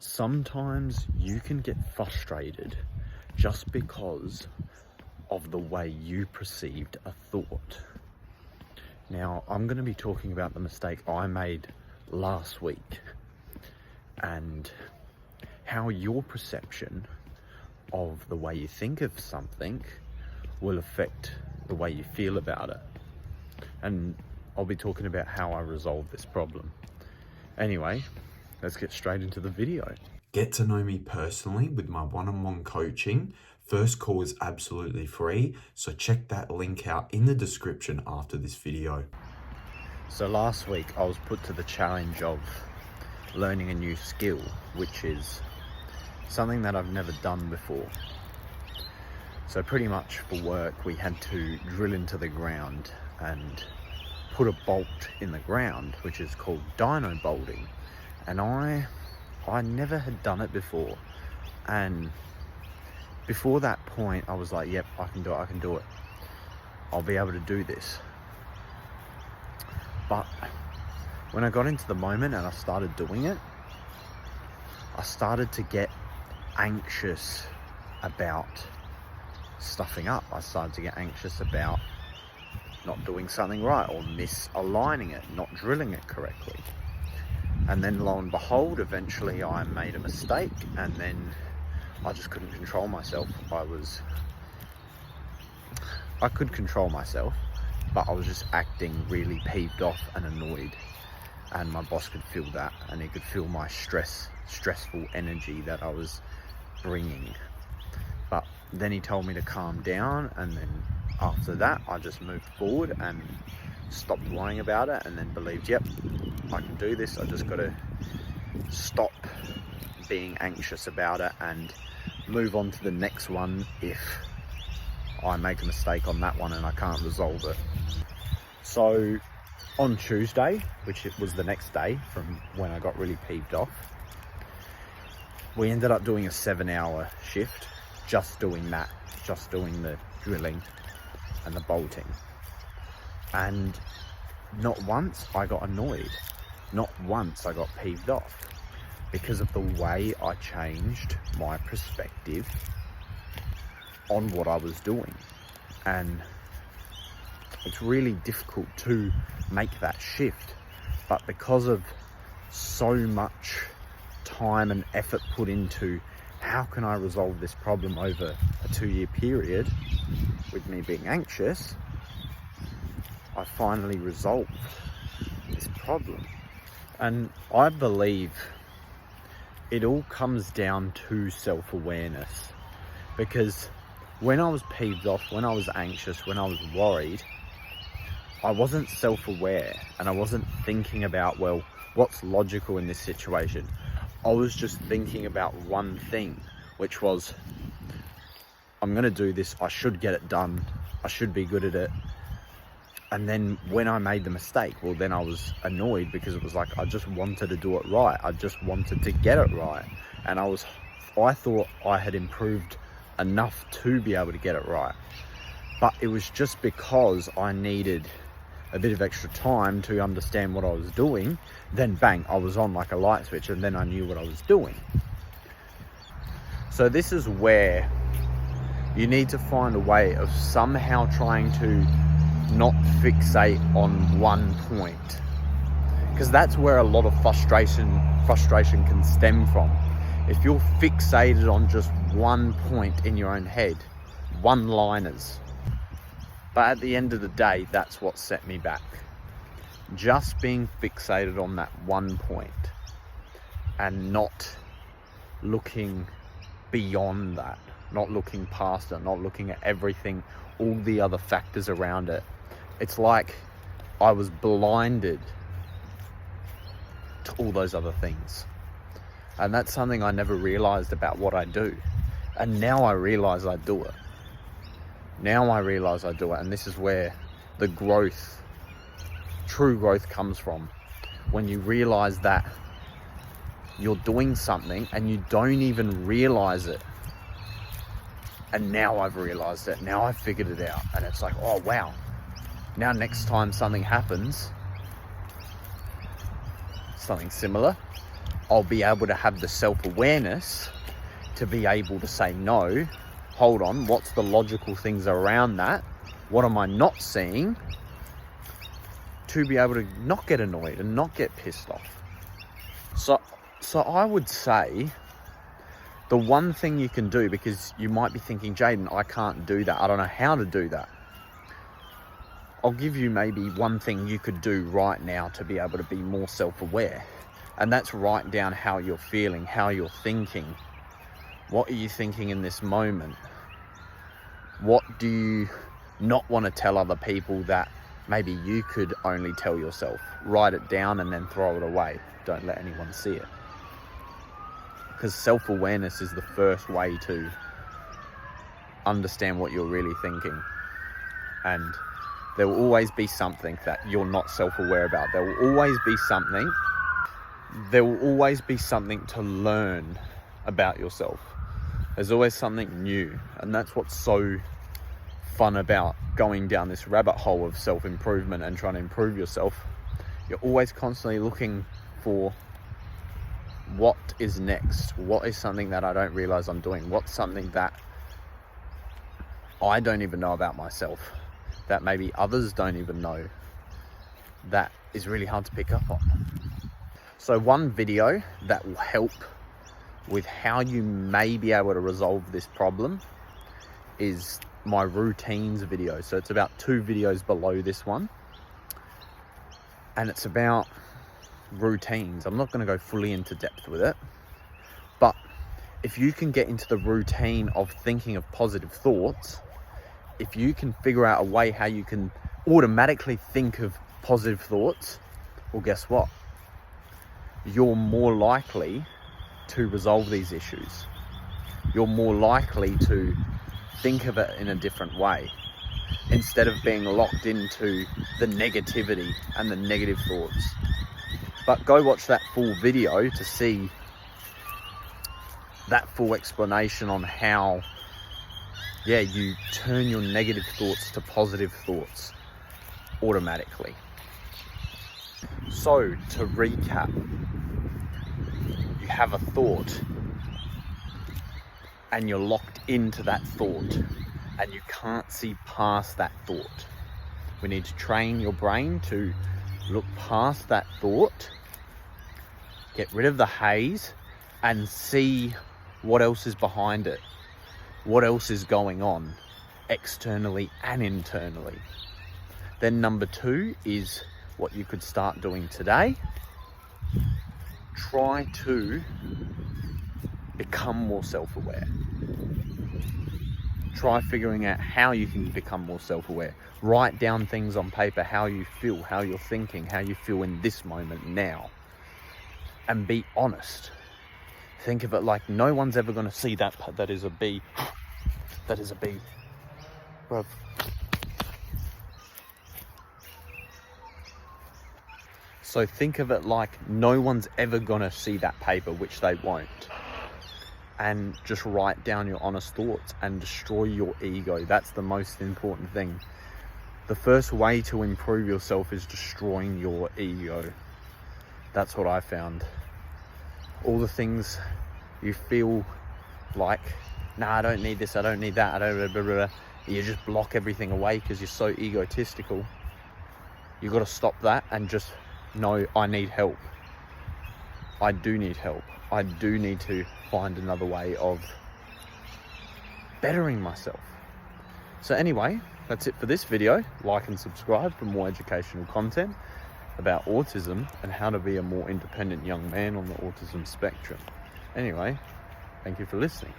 Sometimes you can get frustrated just because of the way you perceived a thought. Now, I'm going to be talking about the mistake I made last week and how your perception of the way you think of something will affect the way you feel about it. And I'll be talking about how I resolved this problem. Anyway, let's get straight into the video. Get to know me personally with my one-on-one coaching. First call is absolutely free, so check that link out in the description after this video. So last week I was put to the challenge of learning a new skill, which is something that I've never done before. So pretty much for work we had to drill into the ground and put a bolt in the ground, which is called dyno bolting. And I never had done it before. And before that point, I was like, yep, I can do it. I'll be able to do this. But when I got into the moment and I started doing it, I started to get anxious about stuffing up. I started to get anxious about not doing something right or misaligning it, not drilling it correctly. And then lo and behold, eventually I made a mistake and then I just couldn't control myself. I could control myself, but I was just acting really peeved off and annoyed. And my boss could feel that, and he could feel my stressful energy that I was bringing. But then he told me to calm down, and then after that I just moved forward and stopped worrying about it, and then believed, yep, I can do this. I just got to stop being anxious about it and move on to the next one if I make a mistake on that one and I can't resolve it. So on Tuesday, which it was the next day from when I got really peeved off, we ended up doing a 7-hour shift, just doing that, just doing the drilling and the bolting. And not once I got annoyed, not once I got peeved off, because of the way I changed my perspective on what I was doing. And it's really difficult to make that shift, but because of so much time and effort put into how can I resolve this problem over a 2-year period with me being anxious, I finally resolved this problem. And I believe it all comes down to self-awareness, because when I was peeved off, when I was anxious, when I was worried, I wasn't self-aware and I wasn't thinking about, well, what's logical in this situation. I was just thinking about one thing, which was, I'm going to do this, I should get it done, I should be good at it. And then when I made the mistake, well, then I was annoyed because it was like, I just wanted to do it right. I just wanted to get it right. And I thought I had improved enough to be able to get it right. But it was just because I needed a bit of extra time to understand what I was doing. Then bang, I was on like a light switch, and then I knew what I was doing. So this is where you need to find a way of somehow trying to not fixate on one point, because that's where a lot of frustration can stem from. If you're fixated on just one point in your own head, one-liners. But at the end of the day, that's what set me back. Just being fixated on that one point and not looking beyond that, not looking past it, not looking at everything, all the other factors around it. It's like I was blinded to all those other things. And that's something I never realized about what I do. And now I realize I do it. And this is where the growth, true growth, comes from. When you realize that you're doing something and you don't even realize it. And now I've realized it. Now I've figured it out. And it's like, oh, wow. Now next time something happens, something similar, I'll be able to have the self-awareness to be able to say, no, hold on, what's the logical things around that? What am I not seeing? To be able to not get annoyed and not get pissed off. So I would say the one thing you can do, because you might be thinking, Jaden, I can't do that. I don't know how to do that. I'll give you maybe one thing you could do right now to be able to be more self-aware. And that's write down how you're feeling, how you're thinking. What are you thinking in this moment? What do you not want to tell other people that maybe you could only tell yourself? Write it down and then throw it away. Don't let anyone see it. Because self-awareness is the first way to understand what you're really thinking. And there will always be something that you're not self-aware about. There will always be something. There will always be something to learn about yourself. There's always something new. And that's what's so fun about going down this rabbit hole of self-improvement and trying to improve yourself. You're always constantly looking for what is next. What is something that I don't realize I'm doing? What's something that I don't even know about myself, that maybe others don't even know, that is really hard to pick up on. So one video that will help with how you may be able to resolve this problem is my routines video. So it's about 2 videos below this one. And it's about routines. I'm not going to go fully into depth with it. But if you can get into the routine of thinking of positive thoughts, if you can figure out a way how you can automatically think of positive thoughts, well, guess what? You're more likely to resolve these issues. You're more likely to think of it in a different way instead of being locked into the negativity and the negative thoughts. But go watch that full video to see that full explanation on how, you turn your negative thoughts to positive thoughts automatically. So to recap, you have a thought and you're locked into that thought and you can't see past that thought. We need to train your brain to look past that thought, get rid of the haze and see what else is behind it, what else is going on externally and internally. Then number 2 is what you could start doing today. Try to become more self-aware. Try figuring out how you can become more self-aware. Write down things on paper, how you feel, how you're thinking, how you feel in this moment now. And be honest. Think of it like no one's ever going to see that is a bee. That is a bee. Bruv. So think of it like no one's ever going to see that paper, which they won't. And just write down your honest thoughts and destroy your ego. That's the most important thing. The first way to improve yourself is destroying your ego. That's what I found. All the things you feel like, nah, I don't need this, I don't need that, I don't, blah, blah, blah. You just block everything away because you're so egotistical. You've got to stop that and just know, I need help. I do need help. I do need to find another way of bettering myself. So anyway, that's it for this video. Like and subscribe for more educational content about autism and how to be a more independent young man on the autism spectrum. Anyway, thank you for listening.